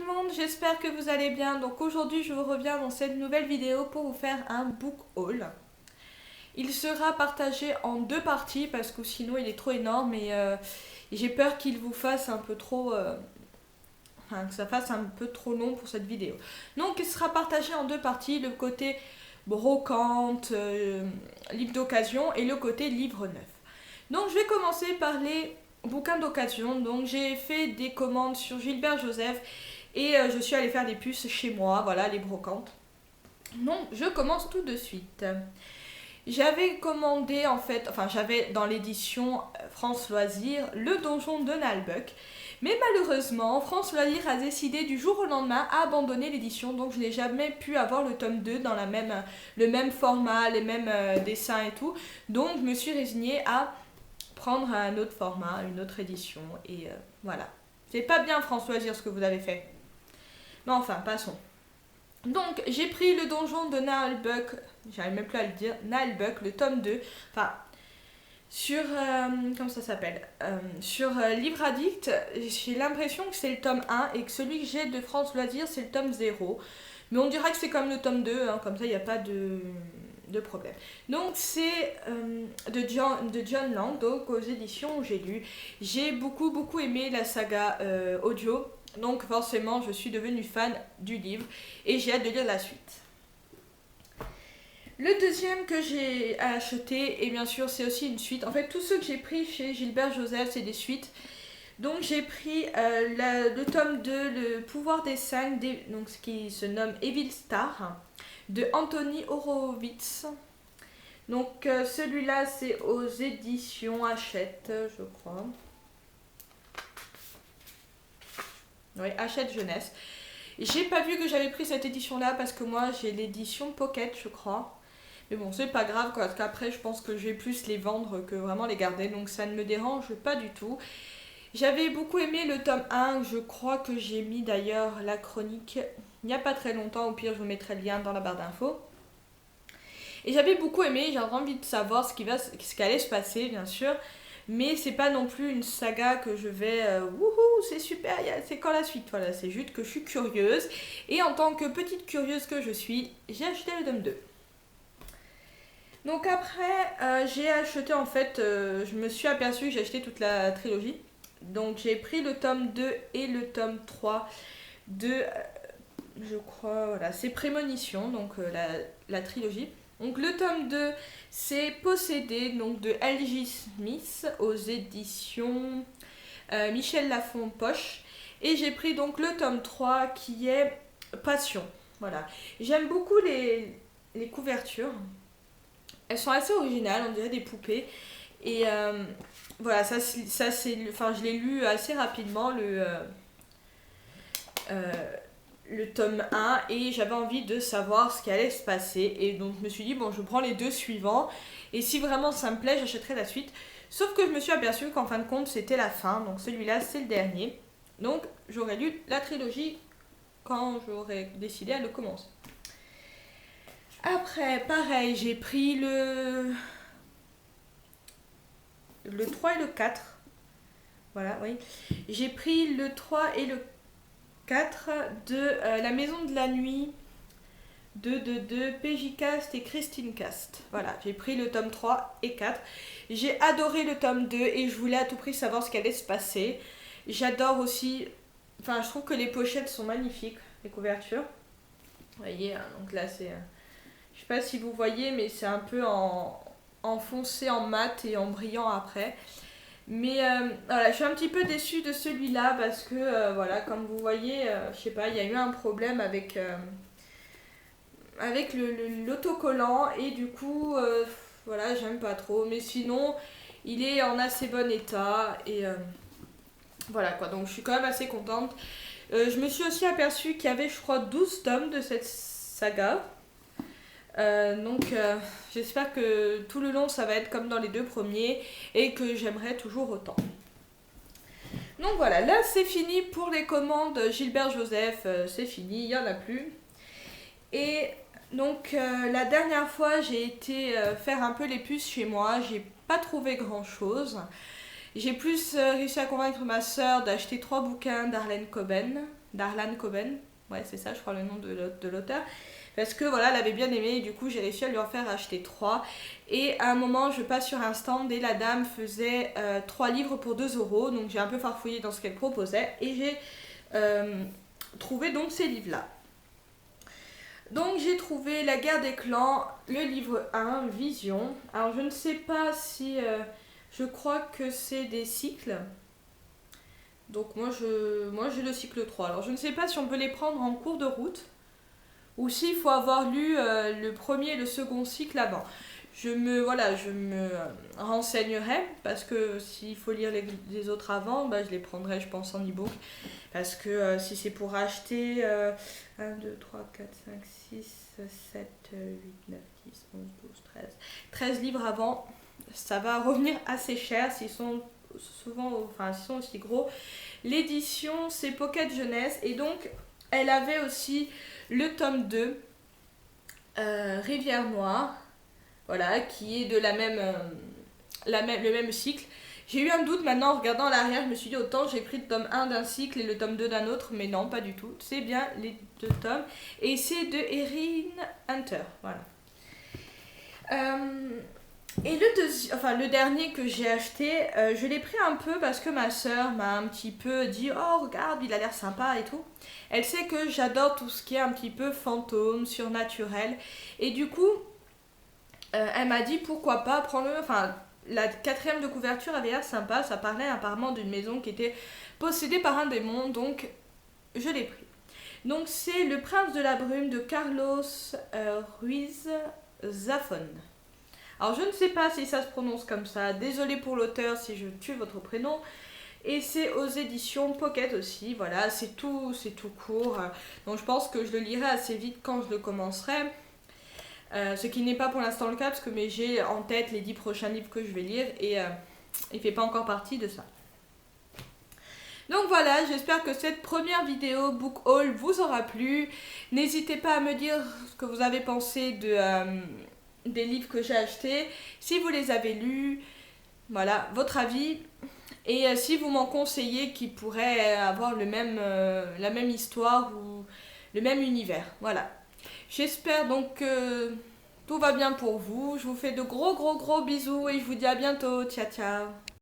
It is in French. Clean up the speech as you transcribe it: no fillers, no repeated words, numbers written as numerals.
le monde, j'espère que vous allez bien. Donc aujourd'hui je vous reviens dans cette nouvelle vidéo pour vous faire un book haul. Il sera partagé en deux parties parce que sinon il est trop énorme et j'ai peur qu'il vous fasse un peu trop... Enfin, que ça fasse un peu trop long pour cette vidéo. Donc il sera partagé en deux parties, le côté brocante, livre d'occasion et le côté livre neuf. Donc je vais commencer par les bouquins d'occasion. Donc j'ai fait des commandes sur Gilbert Joseph et je suis allée faire des puces chez moi, voilà, les brocantes. Donc je commence tout de suite. J'avais commandé en fait, enfin j'avais dans l'édition France Loisirs le donjon de Nalbuck. Mais malheureusement, France Loisirs a décidé du jour au lendemain à abandonner l'édition, donc je n'ai jamais pu avoir le tome 2 dans le même format, les mêmes dessins et tout. Donc je me suis résignée à prendre un autre format, une autre édition, et voilà. C'est pas bien France Loisirs ce que vous avez fait. Mais enfin, passons. Donc j'ai pris le donjon de Nalbuck, j'arrive même plus à le dire, Nalbuck, le tome 2, enfin sur, comment ça s'appelle, sur Livre Addict, j'ai l'impression que c'est le tome 1 et que celui que j'ai de France Loisirs c'est le tome 0. Mais on dirait que c'est comme le tome 2, hein, comme ça il n'y a pas de problème. Donc c'est de John Lang, donc aux éditions J'ai lu. J'ai beaucoup aimé la saga audio, donc forcément je suis devenue fan du livre et j'ai hâte de lire la suite. Le deuxième que j'ai acheté, et bien sûr c'est aussi une suite, en fait tous ceux que j'ai pris chez Gilbert Joseph c'est des suites. Donc j'ai pris le tome 2, Le pouvoir des 5, donc ce qui se nomme Evil Star, de Anthony Horowitz. Donc celui-là c'est aux éditions Hachette, je crois. Oui, Hachette Jeunesse. J'ai pas vu que j'avais pris cette édition-là parce que moi j'ai l'édition Pocket, je crois. Mais bon, c'est pas grave, parce qu'après je pense que je vais plus les vendre que vraiment les garder, donc ça ne me dérange pas du tout. J'avais beaucoup aimé le tome 1, je crois que j'ai mis d'ailleurs la chronique il n'y a pas très longtemps, au pire je vous mettrai le lien dans la barre d'infos. Et j'avais beaucoup aimé, j'avais envie de savoir ce qui allait se passer bien sûr, mais c'est pas non plus une saga que je vais wouhou c'est super, c'est quand la suite, voilà, c'est juste que je suis curieuse, et en tant que petite curieuse que je suis, j'ai acheté le tome 2. Donc après, j'ai acheté en fait, je me suis aperçue que j'ai acheté toute la trilogie. Donc j'ai pris le tome 2 et le tome 3 de, je crois, voilà, c'est Prémonition, donc la trilogie. Donc le tome 2, c'est Possédé, donc de L.J. Smith, aux éditions Michel Lafon Poche. Et j'ai pris donc le tome 3 qui est Passion. Voilà. J'aime beaucoup les couvertures. Elles sont assez originales, on dirait des poupées. Et voilà, ça c'est, enfin, je l'ai lu assez rapidement, le tome 1, et j'avais envie de savoir ce qui allait se passer. Et donc je me suis dit, bon, je prends les deux suivants, et si vraiment ça me plaît, j'achèterai la suite. Sauf que je me suis aperçue qu'en fin de compte, c'était la fin, donc celui-là, c'est le dernier. Donc j'aurais lu la trilogie quand j'aurais décidé à le commencer. Après, pareil, j'ai pris le 3 et le 4. Voilà, oui. J'ai pris le 3 et le 4 de La Maison de la Nuit de PJ Cast et Christine Cast. Voilà, j'ai pris le tome 3 et 4. J'ai adoré le tome 2 et je voulais à tout prix savoir ce qui allait se passer. J'adore aussi, enfin je trouve que les pochettes sont magnifiques, les couvertures. Vous voyez, donc là c'est, je sais pas si vous voyez, mais c'est un peu en foncé, en mat et en brillant après. Mais voilà, je suis un petit peu déçue de celui-là parce que voilà, comme vous voyez, je sais pas, il y a eu un problème avec l'autocollant et du coup, voilà, j'aime pas trop. Mais sinon, il est en assez bon état et voilà quoi, donc je suis quand même assez contente. Je me suis aussi aperçue qu'il y avait, je crois, 12 tomes de cette saga. Donc j'espère que tout le long ça va être comme dans les deux premiers et que j'aimerais toujours autant. Donc voilà, là c'est fini pour les commandes Gilbert Joseph, c'est fini, il n'y en a plus. Et donc la dernière fois j'ai été faire un peu les puces chez moi, j'ai pas trouvé grand chose. J'ai plus réussi à convaincre ma soeur d'acheter 3 bouquins d'Arlene Coben. d'Arlan Coben. Ouais, c'est ça, je crois le nom de l'auteur. Parce que voilà, elle avait bien aimé et du coup j'ai réussi à lui en faire acheter 3. Et à un moment, je passe sur un stand et la dame faisait 3 livres pour 2 euros. Donc j'ai un peu farfouillé dans ce qu'elle proposait et j'ai trouvé donc ces livres-là. Donc j'ai trouvé La guerre des clans, le livre 1, Vision. Alors je ne sais pas si... je crois que c'est des cycles. Donc moi j'ai le cycle 3. Alors je ne sais pas si on peut les prendre en cours de route ou s'il faut avoir lu le premier et le second cycle avant. Je me renseignerai parce que s'il faut lire les autres avant, bah, je les prendrai je pense en e-book. Parce que si c'est pour acheter 1, 2, 3, 4, 5, 6, 7, 8, 9, 10, 11, 12, 13. 13 livres avant, ça va revenir assez cher s'ils sont s'ils sont aussi gros. L'édition c'est Pocket Jeunesse et donc elle avait aussi le tome 2, Rivière Noire, voilà, qui est de le même cycle. J'ai eu un doute maintenant en regardant à l'arrière, je me suis dit autant j'ai pris le tome 1 d'un cycle et le tome 2 d'un autre, mais non, pas du tout. C'est bien les 2 tomes. Et c'est de Erin Hunter, voilà. Et le dernier que j'ai acheté, je l'ai pris un peu parce que ma soeur m'a un petit peu dit « Oh, regarde, il a l'air sympa et tout ». Elle sait que j'adore tout ce qui est un petit peu fantôme, surnaturel. Et du coup, elle m'a dit « Pourquoi pas prendre-le ». Enfin, la 4e de couverture avait l'air sympa. Ça parlait apparemment d'une maison qui était possédée par un démon. Donc, je l'ai pris. Donc, c'est Le Prince de la Brume de Carlos Ruiz Zafón. Alors je ne sais pas si ça se prononce comme ça, désolée pour l'auteur si je tue votre prénom. Et c'est aux éditions Pocket aussi, voilà, c'est tout court. Donc je pense que je le lirai assez vite quand je le commencerai. Ce qui n'est pas pour l'instant le cas parce que j'ai en tête les 10 prochains livres que je vais lire et il ne fait pas encore partie de ça. Donc voilà, j'espère que cette première vidéo book haul vous aura plu. N'hésitez pas à me dire ce que vous avez pensé des livres que j'ai achetés, si vous les avez lus, voilà, votre avis. Et si vous m'en conseillez qui pourraient avoir la même histoire ou le même univers. Voilà. J'espère donc que tout va bien pour vous. Je vous fais de gros bisous et je vous dis à bientôt. Ciao ciao.